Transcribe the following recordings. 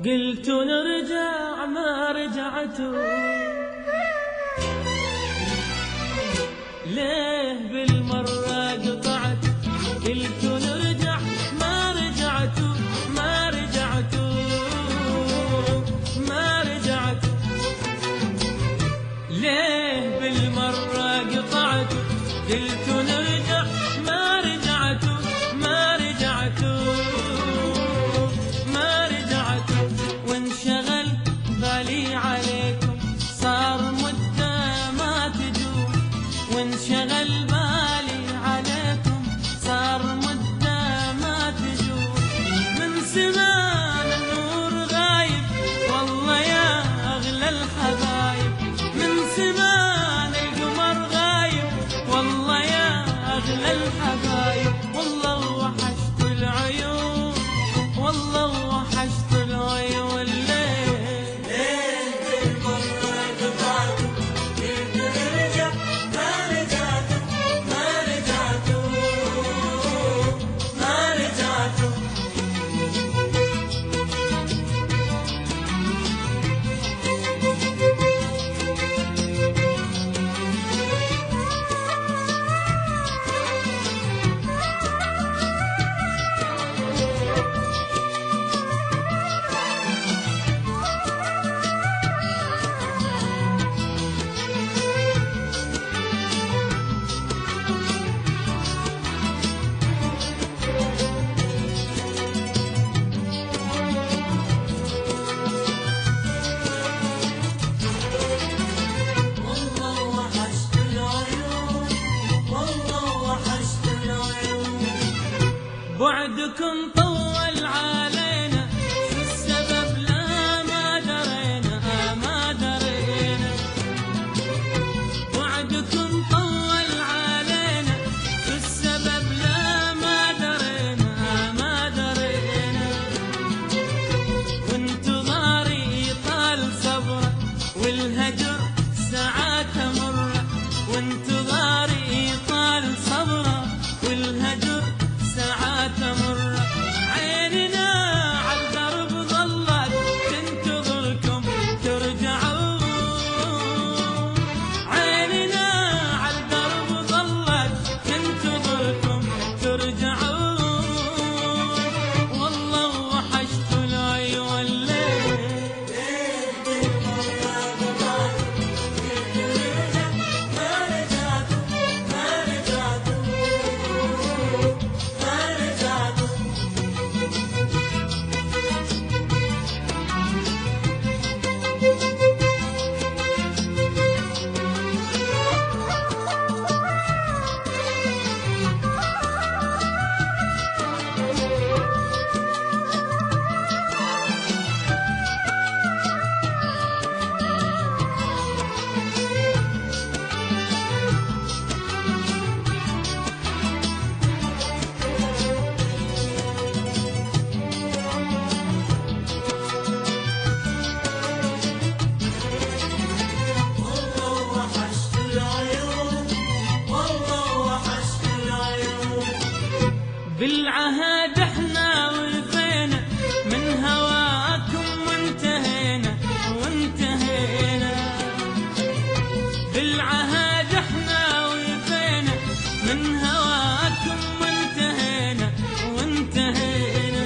قلت نرجع ما رجعتوا، ليه بالمرة قطعت؟ قلت نرجع ما رجعتوا، ما رجعتوا، ما رجعتوا، ليه بالمرة قطعت؟ قلت نرجع ما رجعتوا، ما رجعتوا، ما رجعتوا، وانشغل بالي عليكم صار مدة ما تجوا، وانشغل بالي عليكم صار مدة ما تجوا، من زمان النور غايب والله يا أغلى الحبايب، من زمان القمر غايب والله يا أغلى الحبايب، والله وحشت العيون، والله وحشت العيون، بعدكم طول علينا شو السبب لا ما درينا، ما درينا، بعدكم طول علينا شو السبب لا ما درينا، ما درينا، وانتظاري طال صبره والهجر ساعات مره، وانتظاري طال صبره والهجر ساعات مرة، عيننا عالدرب ظلت تنتظركم ترجعون، عيننا عالدرب ظلت تنتظركم ترجعون، والله وحشت العيون، ليه بالعهد احنا وفينا من هواكم وانتهينا، وانتهينا، بالعهد احنا وفينا من هواكم وانتهينا، وانتهينا،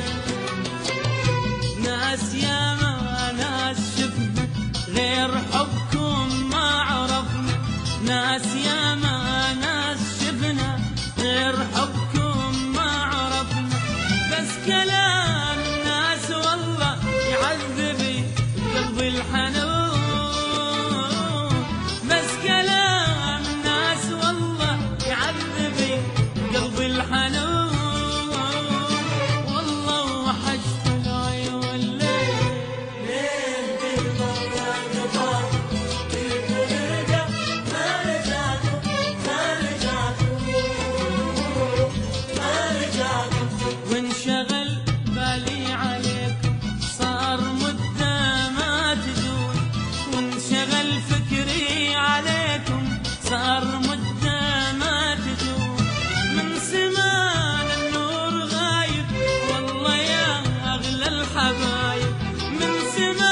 ناس ياما ناس شفنا غير حبكم ما عرفنا، ناس ياما ناس شفنا غير حبكم كلام الناس والله يعذبي قلبي الحنون، بس كلام الناس والله يعذبي قلبي الحنون، والله وحشت العيون، ليه بالمرة قطعت؟ قلت نرجع ما رجعتوا، ما رجعتوا، ما رجعتوا، وانشغل بالي عليكم صار مدة ما تجون، السما